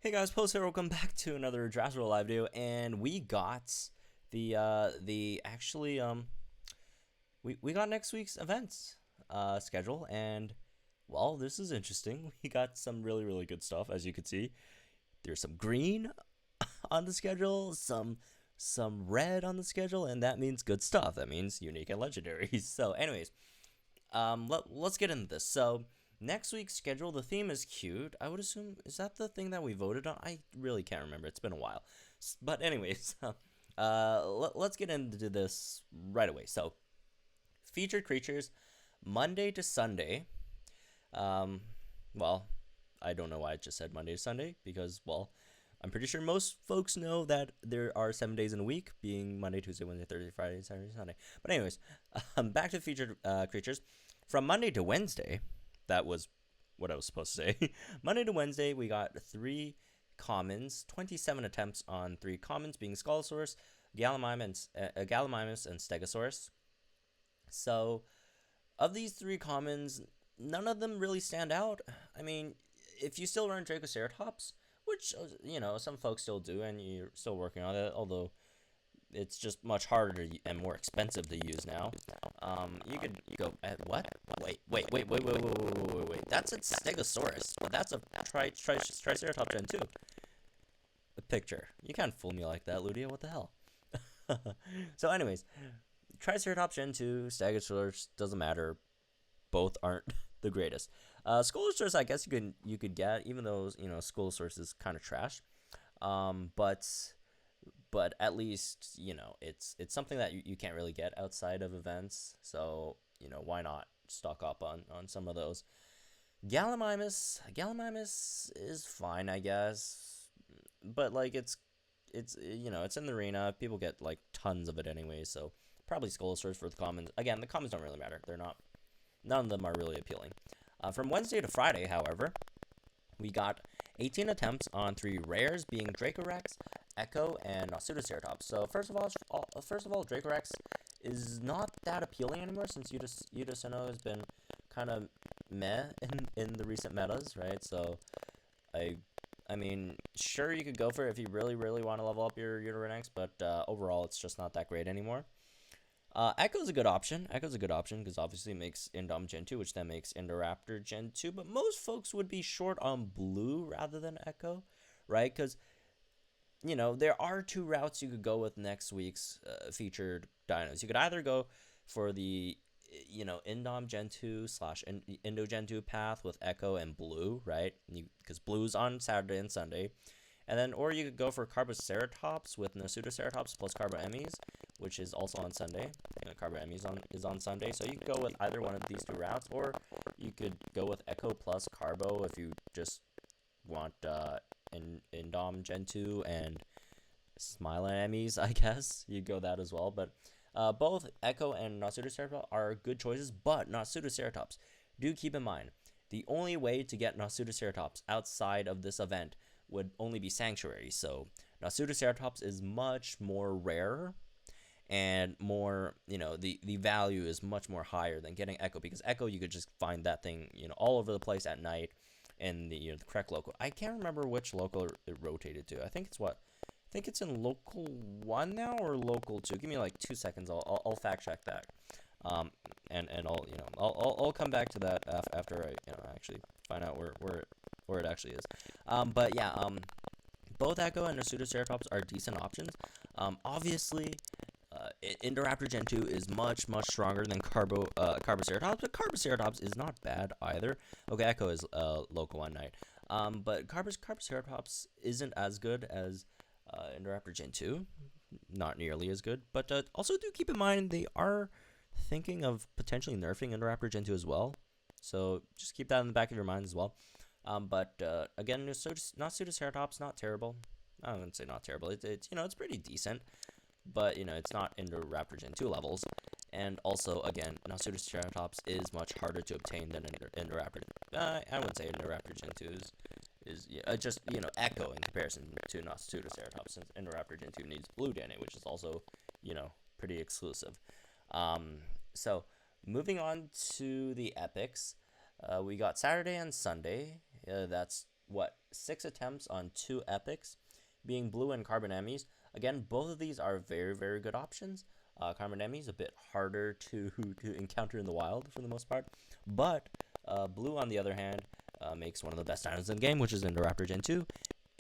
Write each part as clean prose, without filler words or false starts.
Hey guys, Post here. Welcome back to another Jurassic World Alive video, and we got we got next week's events schedule, and well, this is interesting. We got some really good stuff, as you can see. There's some green on the schedule, some red on the schedule, and that means good stuff. That means unique and legendary. So, anyways, let's get into this. So, next week's schedule, the theme is cute. I would assume, is that the thing that we voted on? I really can't remember. It's been a while. But anyways, let's get into this right away. So, featured creatures, Monday to Sunday. Well, I don't know why I just said Monday to Sunday, because, well, I'm pretty sure most folks know that there are 7 days in a week, being Monday, Tuesday, Wednesday, Thursday, Friday, Saturday, Sunday. But anyways, back to featured creatures. From Monday to Wednesday, that was what I was supposed to say. Monday to Wednesday, we got 3 commons, 27 attempts on 3 commons, being Scolosaurus, Gallimimus, and Stegosaurus. So, of these 3 commons, none of them really stand out. I mean, if you still run Dracoceratops, which, you know, some folks still do, and you're still working on it, although it's just much harder and more expensive to use now. You could go at what? Wait. That's a Stegosaurus. That's a Triceratops Gen 2. The picture. You can't fool me like that, Ludia. What the hell? So, anyways, Triceratops Gen 2, Stegosaurus, doesn't matter. Both aren't the greatest. Scolosaurus, I guess you could get, even though, you know, Scolosaurus is kind of trash. But at least, you know, it's something that you can't really get outside of events. So, you know, why not stock up on some of those? Gallimimus is fine, I guess. But, like, it's you know, it's in the arena. People get, like, tons of it anyway. So, probably Scolosaurus for the commons. Again, the commons don't really matter. None of them are really appealing. From Wednesday to Friday, however, we got 18 attempts on 3 rares, being Dracorex, Echo, and Pseudoceratops. So first of all, Dracorex is not that appealing anymore, since Udacino has been kind of meh in the recent metas, right? So I mean, sure, you could go for it if you really want to level up your Uranex, but overall, it's just not that great anymore. Echo's a good option. Because obviously it makes Indom Gen 2, which then makes Indoraptor Gen 2. But most folks would be short on blue rather than Echo, right? Because, you know, there are 2 routes you could go with next week's featured dinos. You could either go for the, you know, Indom Gen 2 / Indo Gen 2 path with Echo and blue, right? Because blue's on Saturday and Sunday. And then, or you could go for Carboceratops with Pseudoceratops plus Carboemes, which is also on Sunday. You know, Carboemes is on Sunday, so you could go with either one of these 2 routes, or you could go with Echo plus Carbo if you just want Indom Gen 2 and Smileemes, I guess. You go that as well, but both Echo and Pseudoceratops are good choices, but Pseudoceratops. Do keep in mind, the only way to get Pseudoceratops outside of this event would only be Sanctuary. So Pseudoceratops is much more rare, and more, you know, the value is much more higher than getting Echo, because Echo, you could just find that thing, you know, all over the place at night in the, you know, the correct local. I can't remember which local it rotated to. I think it's in local 1 now, or local 2. Give me like 2 seconds. I'll fact check that. And I'll, you know, I'll come back to that after I, you know, actually find out where it actually is. But yeah, both Echo and Pseudoceratops are decent options. Obviously, Indoraptor Gen 2 is much stronger than Carboceratops, but Carboceratops is not bad either. Okay, Echo is local 1 night. But Carboceratops isn't as good as Indoraptor Gen 2. Not nearly as good. But also do keep in mind, they are thinking of potentially nerfing Indoraptor Gen 2 as well. So just keep that in the back of your mind as well. But again, Pseudoceratops, not terrible. I wouldn't say not terrible. It's you know, it's pretty decent. But, you know, it's not Indoraptor Gen 2 levels. And also, again, Pseudoceratops is much harder to obtain than Indoraptor. I wouldn't say Indoraptor Gen 2 is just, you know, Echo in comparison to Pseudoceratops, since Indoraptor Gen 2 needs blue DNA, which is also, you know, pretty exclusive. So, moving on to the epics, we got Saturday and Sunday. That's what, 6 attempts on 2 epics, being Blue and Carbon Emis. Again, both of these are very, very good options. Carbon Emi is a bit harder to encounter in the wild for the most part, but Blue, on the other hand, makes one of the best dinos in the game, which is Indoraptor Gen 2,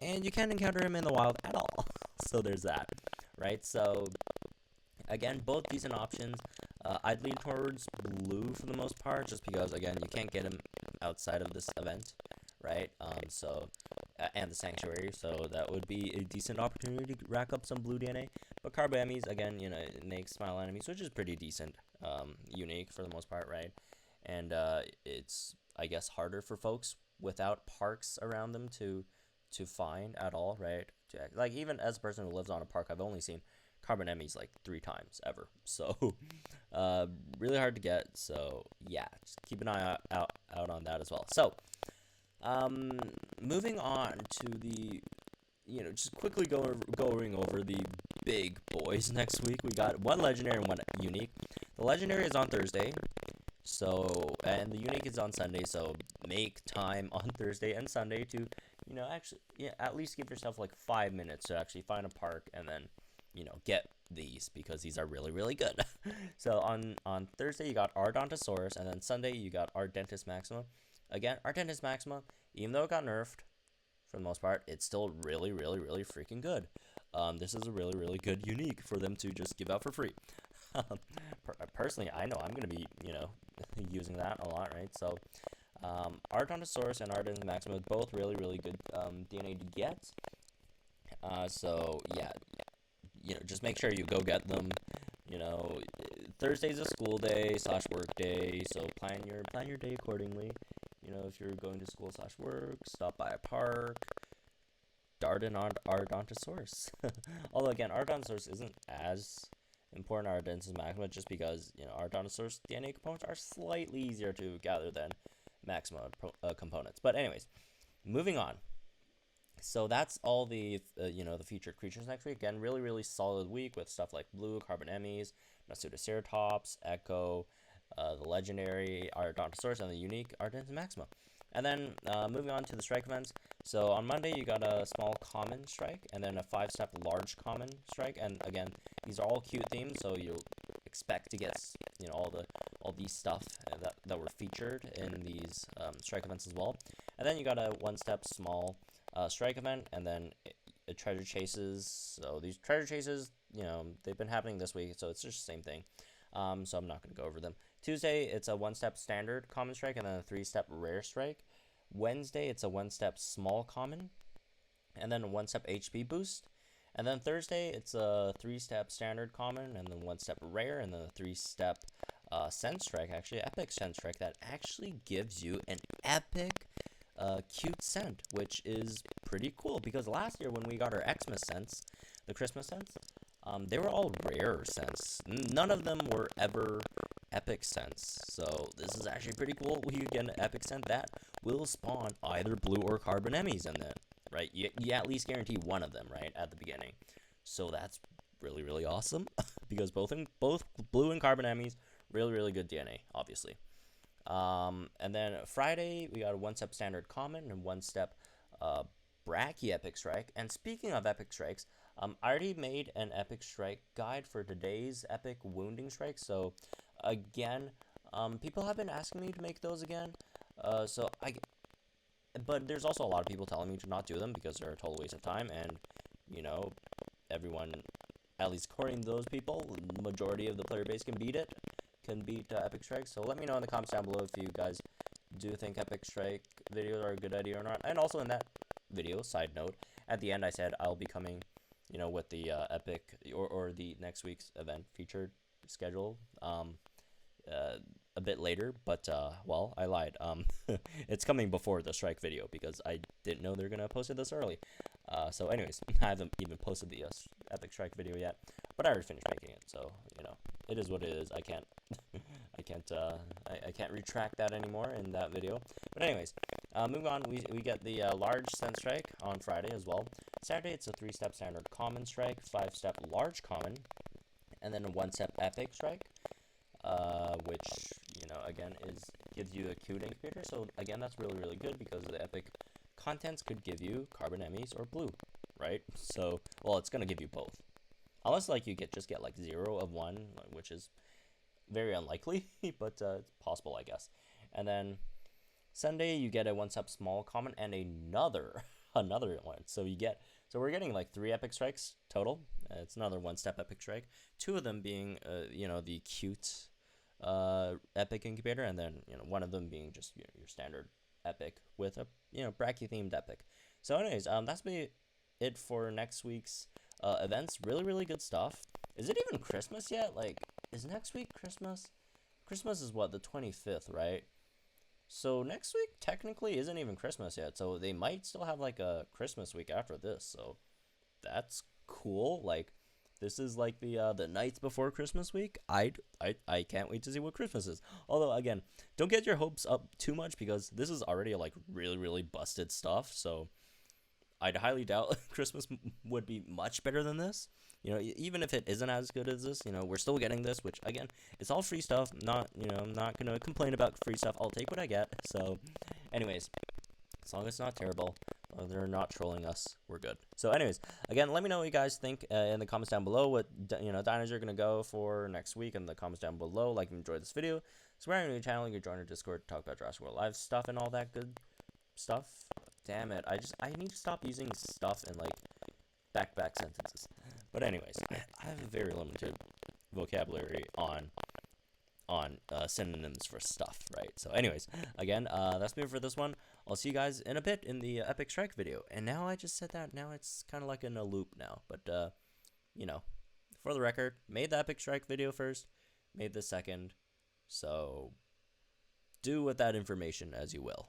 and you can't encounter him in the wild at all. So there's that, right? So again, both decent options. I'd lean towards Blue for the most part, just because, again, you can't get him outside of this event, right? And the Sanctuary, so that would be a decent opportunity to rack up some Blue DNA. But Carbo Emis, again, you know, it makes Smile Enemies, which is pretty decent, unique for the most part, right? And it's, I guess, harder for folks without parks around them to find at all, right? Like, even as a person who lives on a park, I've only seen Carbon Emis like 3 times ever, so really hard to get. So yeah, just keep an eye out on that as well. So moving on to the, you know, just quickly going over the big boys next week. We got 1 legendary and 1 unique. The legendary is on Thursday, so, and the unique is on Sunday, so make time on Thursday and Sunday to, you know, actually, yeah, at least give yourself like 5 minutes to actually find a park and then, you know, get these, because these are really, really good. So on Thursday you got Ardontosaurus, and then Sunday you got ARDENTISMAXIMA. Again, ARDENTISMAXIMA, even though it got nerfed for the most part, it's still really, really, really freaking good. This is a really, really good unique for them to just give out for free. Personally, I know I'm going to be, you know, using that a lot, right? So Ardontosaurus and ARDENTISMAXIMA, both really, really good DNA to get. So yeah, you know, just make sure you go get them. You know, Thursday's a school day / work day, so plan your day accordingly. You know, if you're going to school / work, stop by a park, dart in on Ardontosaurus. Although again, Ardontosaurus isn't as important ARDENTISMAXIMA, just because, you know, Ardontosaurus DNA components are slightly easier to gather than Maxima components. But anyways, moving on. So that's all the you know, the featured creatures next week. Again, really, really solid week with stuff like Blue, Carbon Emis, Nasutoceratops, Echo, the legendary Ardontosaurus, and the unique ARDENTISMAXIMA. And then moving on to the strike events. So on Monday you got a small common strike, and then a 5-step large common strike. And again, these are all cute themed, so you'll expect to get, you know, all these stuff that were featured in these strike events as well. And then you got a 1-step small strike event, and then treasure chases. So these treasure chases, you know, they've been happening this week, so it's just the same thing. So I'm not going to go over them. Tuesday, it's a 1-step standard common strike, and then a 3-step rare strike. Wednesday, it's a 1-step small common, and then a 1-step HP boost. And then Thursday, it's a 3-step standard common, and then 1-step rare, and then a 3-step sense strike, actually epic sense strike, that actually gives you an epic cute scent, which is pretty cool, because last year when we got our Xmas scents, the Christmas scents, they were all rare scents. None of them were ever epic scents. So this is actually pretty cool. We get an epic scent that will spawn either Blue or Carbon Emis in it, right? You at least guarantee one of them, right, at the beginning. So that's really, really awesome, because both Blue and Carbon Emis, really, really good DNA, obviously. And then Friday, we got a 1-step standard common and 1-step Brachy epic strike. And speaking of epic strikes, I already made an epic strike guide for today's epic wounding strike. So again, people have been asking me to make those again. But there's also a lot of people telling me to not do them because they're a total waste of time. And, you know, everyone, at least according to those people, the majority of the player base can beat it. Can beat epic strikes. So let me know in the comments down below if you guys do think epic strike videos are a good idea or not. And also in that video, side note, at the end I said I'll be coming, you know, with the epic or the next week's event featured schedule a bit later, but well, I lied. It's coming before the strike video because I didn't know they're gonna post it this early. So anyways, I haven't even posted the epic strike video yet, but I already finished making it, so, you know, it is what it is. I can't I can't retract that anymore in that video. But anyways, moving on, we get the large sense strike on Friday as well. Saturday, it's a 3-step standard common strike, 5-step large common, and then a 1-step epic strike, which, you know, again, gives you a cute incubator. So again, that's really, really good because the epic contents could give you carbon emis or blue, right? So, well, it's gonna give you both, unless like you just get like 0 of one, which is very unlikely, but it's possible, I guess. And then Sunday you get a 1-step small common and another one. So we're getting like 3 epic strikes total. It's another 1-step epic strike. 2 of them being the cute epic incubator, and then one of them being just your standard epic with a Bracky themed epic. So anyways, that's be it for next week's events. Really good stuff. Is it even Christmas yet? Like, is next week Christmas? Christmas is what, the 25th, right? So next week technically isn't even Christmas yet, so they might still have like a Christmas week after this. So that's cool. Like, this is like the nights before Christmas week. I can't wait to see what Christmas is. Although, again, don't get your hopes up too much, because this is already like really busted stuff. So I'd highly doubt Christmas would be much better than this. Even if it isn't as good as this, we're still getting this, which, again, it's all free stuff. I'm not going to complain about free stuff. I'll take what I get. So, anyways, as long as it's not terrible, they're not trolling us, we're good. So, anyways, again, let me know what you guys think in the comments down below. What, dinos you're going to go for next week in the comments down below. Like and enjoy this video. Subscribe to my channel. You can join our Discord to talk about Jurassic World Alive stuff and all that good stuff. Damn it. I need to stop using stuff in, like, back sentences. But anyways, I have a very limited vocabulary on synonyms for stuff, right? So anyways, again, that's me for this one. I'll see you guys in a bit in the epic strike video. And now I just said that, now it's kind of like in a loop now. But, for the record, made the epic strike video first, made the second. So do with that information as you will.